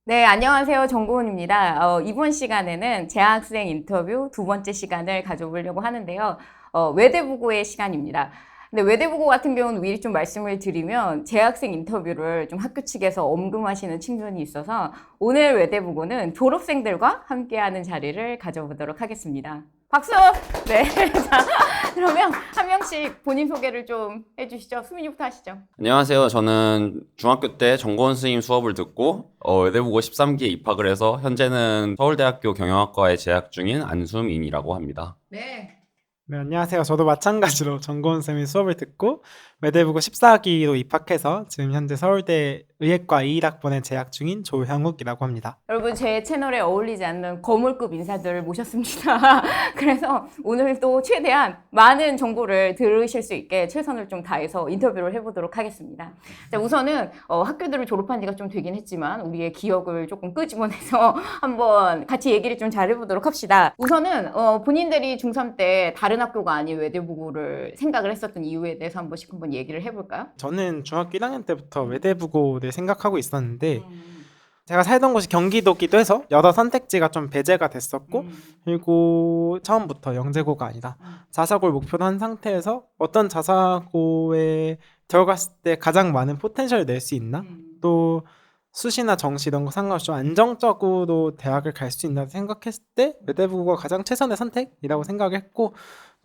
네, 안녕하세요. 정고은입니다. 이번 시간에는 재학생 인터뷰 두 번째 시간을 가져보려고 하는데요. 외대부고의 시간입니다. 근데 외대부고 같은 경우는 미리 좀 말씀을 드리면 재학생 인터뷰를 좀 학교 측에서 엄금하시는 측면이 있어서 오늘 외대부고는 졸업생들과 함께하는 자리를 가져보도록 하겠습니다. 박수! 네. 자, 그러면 한 명씩 본인 소개를 좀 해주시죠. 수민이부터 하시죠. 안녕하세요. 저는 중학교 때 정고원 선생님 수업을 듣고 외대부고 13기에 입학을 해서 현재는 서울대학교 경영학과에 재학 중인 안수민이라고 합니다. 네. 네, 안녕하세요. 저도 마찬가지로 정고은 쌤의 수업을 듣고 외대부고 14기로 입학해서 지금 현재 서울대 의예과 21학번에 재학 중인 조형욱이라고 합니다. 여러분 제 채널에 어울리지 않는 거물급 인사들을 모셨습니다. 그래서 오늘도 최대한 많은 정보를 들으실 수 있게 최선을 좀 다해서 인터뷰를 해보도록 하겠습니다. 자, 우선은 학교들을 졸업한 지가 좀 되긴 했지만 우리의 기억을 조금 끄집어내서 한번 같이 얘기를 좀 잘해보도록 합시다. 우선은 본인들이 중3 때 다른 학교가 아닌 외대부고를 생각을 했었던 이유에 대해서 한 번씩 한번 얘기를 해볼까요? 저는 중학교 1학년 때부터 외대부고를 생각하고 있었는데 제가 살던 곳이 경기도기도 해서 여러 선택지가 좀 배제가 됐었고 그리고 처음부터 영재고가 아니다 자사고를 목표로 한 상태에서 어떤 자사고에 들어갔을 때 가장 많은 포텐셜을 낼 수 있나? 또 수시나 정시 이런 거 상관없이 좀 안정적으로 대학을 갈 수 있나 생각했을 때 외대부고가 가장 최선의 선택이라고 생각을 했고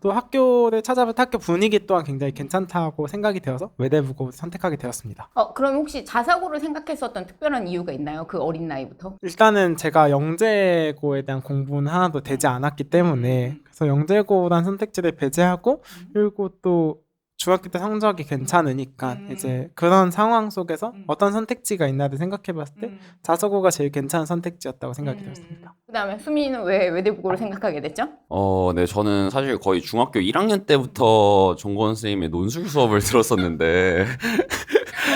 또 학교를 찾아볼 때 학교 분위기 또한 굉장히 괜찮다고 생각이 되어서 외대부고 선택하게 되었습니다. 그럼 혹시 자사고를 생각했었던 특별한 이유가 있나요? 그 어린 나이부터? 일단은 제가 영재고에 대한 공부는 하나도 되지 않았기 때문에 그래서 영재고란 선택지를 배제하고 그리고 또 중학교 때 성적이 괜찮으니까 이제 그런 상황 속에서 어떤 선택지가 있나를 생각해 봤을 때 자사고가 제일 괜찮은 선택지였다고 생각이 들었습니다. 그 다음에 수민이는 왜 외대부고를 생각하게 됐죠? 네, 저는 사실 거의 중학교 1학년 때부터 정고원 선생님의 논술 수업을 들었었는데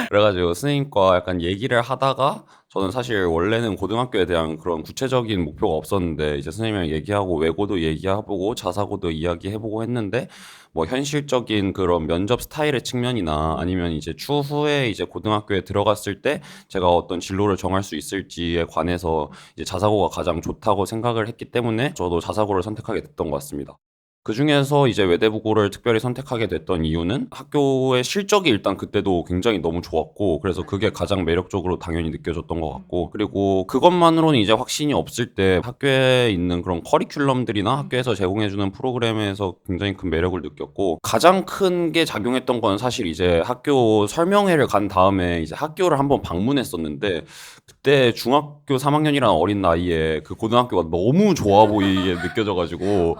그래가지고 선생님과 약간 얘기를 하다가 저는 사실 원래는 고등학교에 대한 그런 구체적인 목표가 없었는데 이제 선생님이랑 얘기하고 외고도 얘기해보고 자사고도 이야기해보고 했는데 뭐 현실적인 그런 면접 스타일의 측면이나 아니면 이제 추후에 이제 고등학교에 들어갔을 때 제가 어떤 진로를 정할 수 있을지에 관해서 이제 자사고가 가장 좋다고 생각을 했기 때문에 저도 자사고를 선택하게 됐던 것 같습니다. 그 중에서 이제 외대부고를 특별히 선택하게 됐던 이유는 학교의 실적이 일단 그때도 굉장히 너무 좋았고 그래서 그게 가장 매력적으로 당연히 느껴졌던 것 같고 그리고 그것만으로는 이제 확신이 없을 때 학교에 있는 그런 커리큘럼들이나 학교에서 제공해주는 프로그램에서 굉장히 큰 매력을 느꼈고 가장 큰 게 작용했던 건 사실 이제 학교 설명회를 간 다음에 이제 학교를 한번 방문했었는데 그때 중학교 3학년이라는 어린 나이에 그 고등학교가 너무 좋아 보이게 느껴져가지고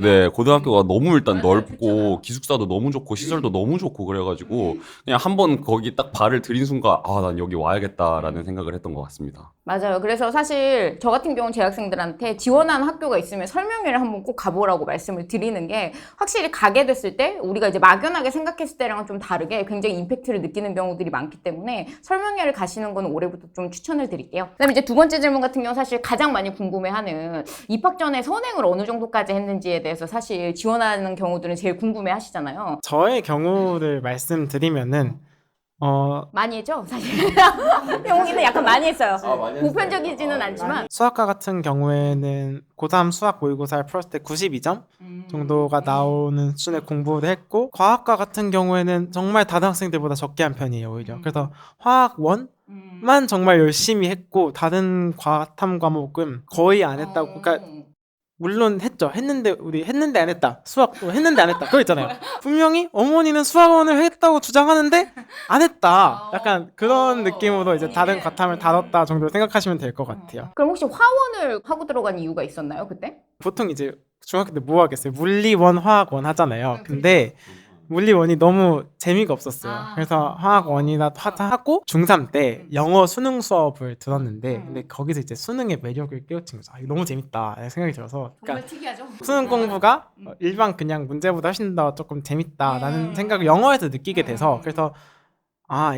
네, 고등학교가 너무 일단 넓고 기숙사도 너무 좋고 시설도 너무 좋고 그래가지고 그냥 한번 거기 딱 발을 들인 순간 난 여기 와야겠다라는 생각을 했던 것 같습니다. 맞아요. 그래서 사실 저 같은 경우는 재학생들한테 지원하는 학교가 있으면 설명회를 한번 꼭 가보라고 말씀을 드리는 게 확실히 가게 됐을 때 우리가 이제 막연하게 생각했을 때랑은 좀 다르게 굉장히 임팩트를 느끼는 경우들이 많기 때문에 설명회를 가시는 건 올해부터 좀 추천을 드릴게요. 그다음에 이제 두 번째 질문 같은 경우 사실 가장 많이 궁금해하는 입학 전에 선행을 어느 정도까지 했는지에 대해서 사실 지원하는 경우들은 제일 궁금해 하시잖아요. 저의 경우를 말씀드리면은 많이 했죠, 사실. 영웅이는 약간 많이 했어요. 보편적이지는 않지만. 수학과 같은 경우에는 고3 수학 모의고사를 풀었을 때 92점 정도가 나오는 수준의 공부를 했고 과학과 같은 경우에는 정말 다른 학생들보다 적게 한 편이에요 오히려. 그래서 화학 1만 정말 열심히 했고 다른 과탐 과목은 거의 안 했다고. 그러니까 물론 했죠. 우리 했는데 안 했다. 수학도 했는데 안 했다. 그거 있잖아요. 분명히 어머니는 수학원을 했다고 주장하는데 안 했다. 약간 그런 느낌으로 이제 다른 과탐을 다뤘다 정도로 생각하시면 될 것 같아요. 그럼 혹시 화원을 하고 들어간 이유가 있었나요, 그때? 보통 이제 중학교 때 뭐 하겠어요? 물리원, 화학원 하잖아요. 근데 물리원이 너무 재미가 없었어요. 그래서 화학원이나 하고 중3 때 영어 수능 수업을 들었는데 근데 거기서 이제 수능의 매력을 깨우친 거죠. 이거 너무 재밌다 생각이 들어서 정말 특이하죠? 수능 공부가 일반 그냥 문제보다 훨씬 더 조금 재밌다라는 생각을 영어에서 느끼게 돼서 그래서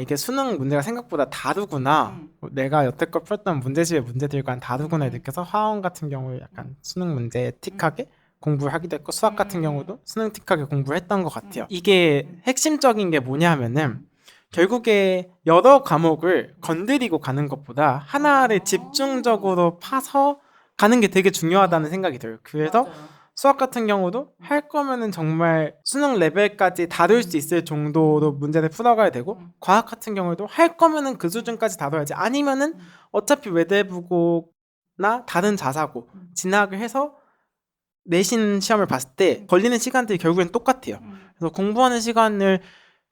이게 수능 문제가 생각보다 다르구나. 내가 여태껏 풀었던 문제집의 문제들과는 다르구나 느껴서 화원 같은 경우에 약간 수능 문제에 틱하게 공부를 하기도 했고 수학 같은 경우도 수능 틱하게 공부를 했던 것 같아요. 이게 핵심적인 게 뭐냐 하면은 결국에 여러 과목을 건드리고 가는 것보다 하나를 집중적으로 파서 가는 게 되게 중요하다는 생각이 들어요. 그래서 수학 같은 경우도 할 거면은 정말 수능 레벨까지 다룰 수 있을 정도로 문제를 풀어가야 되고, 과학 같은 경우도 할 거면은 그 수준까지 다뤄야지. 아니면은 어차피 외대부고나 다른 자사고 진학을 해서 내신 시험을 봤을 때 걸리는 시간들이 결국엔 똑같아요. 그래서 공부하는 시간을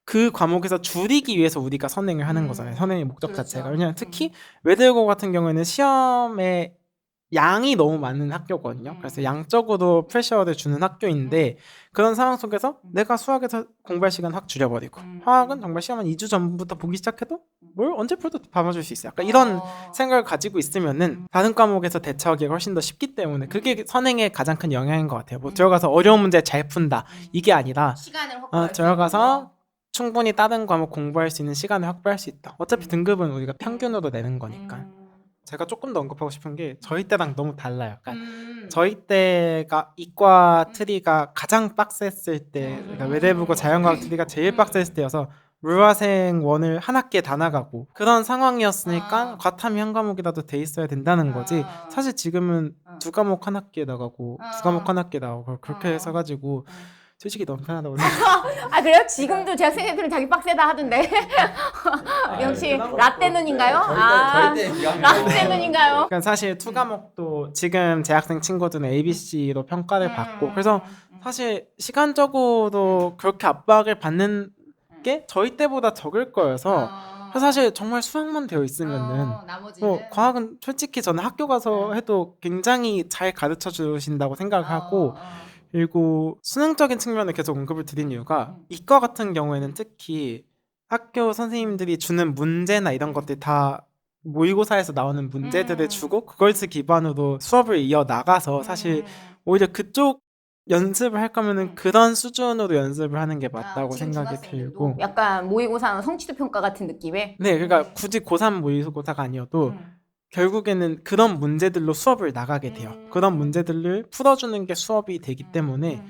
그 과목에서 줄이기 위해서 우리가 선행을 하는 거잖아요. 선행의 목적 자체가. 왜냐하면 특히 외대고 같은 경우에는 시험에 양이 너무 많은 학교거든요. 그래서 양적으로 프레셔를 주는 학교인데, 그런 상황 속에서 내가 수학에서 공부할 시간 확 줄여버리고, 화학은 정말 시험 한 2주 전부터 보기 시작해도 뭘 언제 풀어도 봐줄 수 있어요. 약간 이런 생각을 가지고 있으면은 다른 과목에서 대처하기가 훨씬 더 쉽기 때문에 그게 선행에 가장 큰 영향인 것 같아요. 뭐 들어가서 어려운 문제 잘 푼다 이게 아니라 시간을 확보할 수 들어가서 충분히 다른 과목 공부할 수 있는 시간을 확보할 수 있다. 어차피 등급은 우리가 평균으로 내는 거니까. 제가 조금 더 언급하고 싶은 게 저희 때랑 너무 달라요. 그러니까 저희 때가 이과 트리가 가장 빡셌을 때, 그러니까 외대부고 자연과학 트리가 제일 빡셌을 때여서 물화생 원을 한 학기에 다 나가고 그런 상황이었으니까 과탐이 한 과목이라도 돼 있어야 된다는 거지. 사실 지금은 두 과목 한 학기에 나가고 두 과목 한 학기에 나가고 그렇게 해서가지고 솔직히 너무 편하다고 생각해요. 아 그래요? 지금도 제가 생각들은 자기 빡세다 하던데. 역시 라떼 눈인가요? 라떼 눈인가요? 그러니까 사실 투 과목도 지금 재학생 친구들은 ABC로 평가를 받고, 그래서 사실 시간적으로 그렇게 압박을 받는 게 저희 때보다 적을 거여서, 사실 정말 수학만 되어 있으면은 뭐 과학은 솔직히 저는 학교 가서 해도 굉장히 잘 가르쳐 주신다고 생각하고, 그리고 수능적인 측면을 계속 언급을 드린 이유가 이과 같은 경우에는 특히 학교 선생님들이 주는 문제나 이런 것들 다 모의고사에서 나오는 문제들을 주고 그걸 기반으로 수업을 이어나가서 사실 오히려 그쪽 연습을 할 거면은 그런 수준으로 연습을 하는 게 맞다고 생각이 들고, 약간 모의고사는 성취도 평가 같은 느낌의. 네, 그러니까 굳이 고3 모의고사가 아니어도 결국에는 그런 문제들로 수업을 나가게 돼요. 그런 문제들을 풀어주는 게 수업이 되기 때문에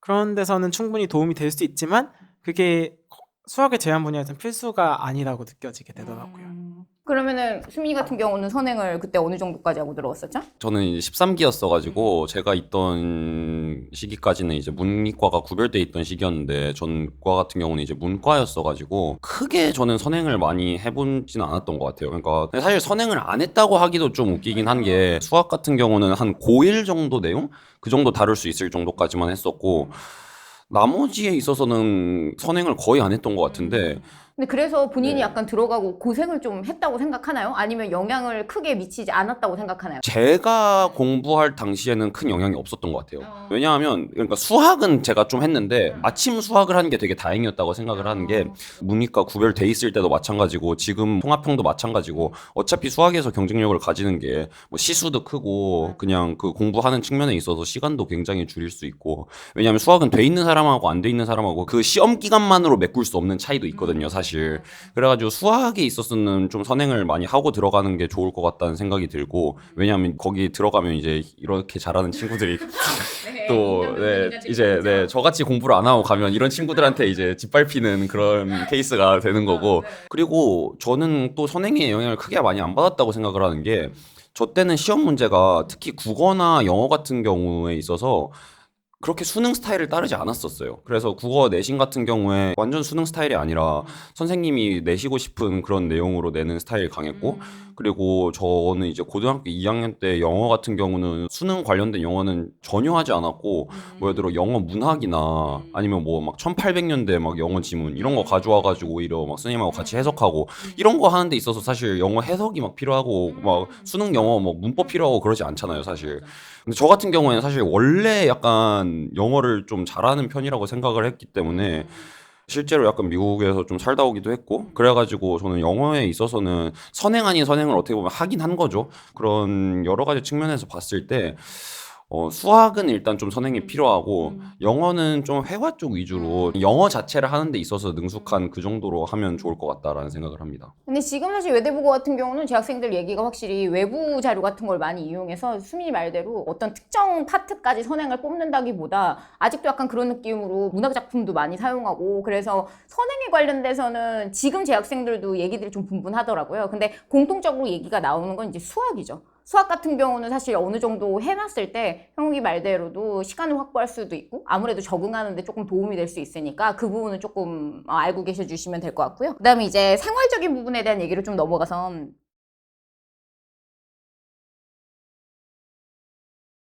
그런 데서는 충분히 도움이 될 수 있지만 그게 수학의 제한 분야에서는 필수가 아니라고 느껴지게 되더라고요. 그러면은 수민이 같은 경우는 선행을 그때 어느 정도까지 하고 들어왔었죠? 저는 이제 13기였어가지고 제가 있던 시기까지는 이제 문이과가 구별돼 있던 시기였는데 전과 같은 경우는 이제 문과였어가지고 크게 저는 선행을 많이 해보지는 않았던 것 같아요. 그러니까 사실 선행을 안 했다고 하기도 좀 웃기긴 한 게 수학 같은 경우는 한 고1 정도 내용? 그 정도 다룰 수 있을 정도까지만 했었고 나머지에 있어서는 선행을 거의 안 했던 것 같은데 근데 그래서 본인이 네. 약간 들어가고 고생을 좀 했다고 생각하나요? 아니면 영향을 크게 미치지 않았다고 생각하나요? 제가 공부할 당시에는 큰 영향이 없었던 것 같아요. 왜냐하면 그러니까 수학은 제가 좀 했는데 아침 수학을 하는 게 되게 다행이었다고 생각을 하는 게 문이과 구별돼 있을 때도 마찬가지고 지금 통합형도 마찬가지고 어차피 수학에서 경쟁력을 가지는 게 뭐 시수도 크고 그냥 그 공부하는 측면에 있어서 시간도 굉장히 줄일 수 있고, 왜냐하면 수학은 돼 있는 사람하고 안 돼 있는 사람하고 그 시험 기간만으로 메꿀 수 없는 차이도 있거든요, 사실. 그래가지고 수학에 있어서는 좀 선행을 많이 하고 들어가는 게 좋을 것 같다는 생각이 들고, 왜냐하면 거기 들어가면 이제 이렇게 잘하는 친구들이 또 이제 저같이 공부를 안 하고 가면 이런 친구들한테 이제 짓밟히는 그런 케이스가 되는 거고, 그리고 저는 또 선행에 영향을 크게 많이 안 받았다고 생각을 하는 게 저 때는 시험 문제가 특히 국어나 영어 같은 경우에 있어서 그렇게 수능 스타일을 따르지 않았었어요. 그래서 국어 내신 같은 경우에 완전 수능 스타일이 아니라 선생님이 내시고 싶은 그런 내용으로 내는 스타일이 강했고, 그리고 저는 이제 고등학교 2학년 때 영어 같은 경우는 수능 관련된 영어는 전혀 하지 않았고, 뭐 예를 들어 영어 문학이나 아니면 뭐 막 1800년대 막 영어 지문 이런 거 가져와가지고 오히려 막 선생님하고 같이 해석하고 이런 거 하는 데 있어서 사실 영어 해석이 막 필요하고 막 수능 영어 뭐 문법 필요하고 그러지 않잖아요, 사실. 근데 저 같은 경우에는 사실 원래 약간 영어를 좀 잘하는 편이라고 생각을 했기 때문에 실제로 약간 미국에서 좀 살다 오기도 했고, 그래가지고 저는 영어에 있어서는 선행 아닌 선행을 어떻게 보면 하긴 한 거죠. 그런 여러 가지 측면에서 봤을 때 수학은 일단 좀 선행이 필요하고 영어는 좀 회화 쪽 위주로 영어 자체를 하는 데 있어서 능숙한 그 정도로 하면 좋을 것 같다라는 생각을 합니다. 근데 지금 사실 외대부고 같은 경우는 재학생들 얘기가 확실히 외부 자료 같은 걸 많이 이용해서 수민이 말대로 어떤 특정 파트까지 선행을 뽑는다기보다 아직도 약간 그런 느낌으로 문학 작품도 많이 사용하고 그래서 선행에 관련돼서는 지금 재학생들도 얘기들이 좀 분분하더라고요. 근데 공통적으로 얘기가 나오는 건 이제 수학이죠. 수학 같은 경우는 사실 어느 정도 해놨을 때 형욱이 말대로도 시간을 확보할 수도 있고 아무래도 적응하는데 조금 도움이 될 수 있으니까 그 부분은 조금 알고 계셔 주시면 될 것 같고요. 그 다음에 이제 생활적인 부분에 대한 얘기를 좀 넘어가서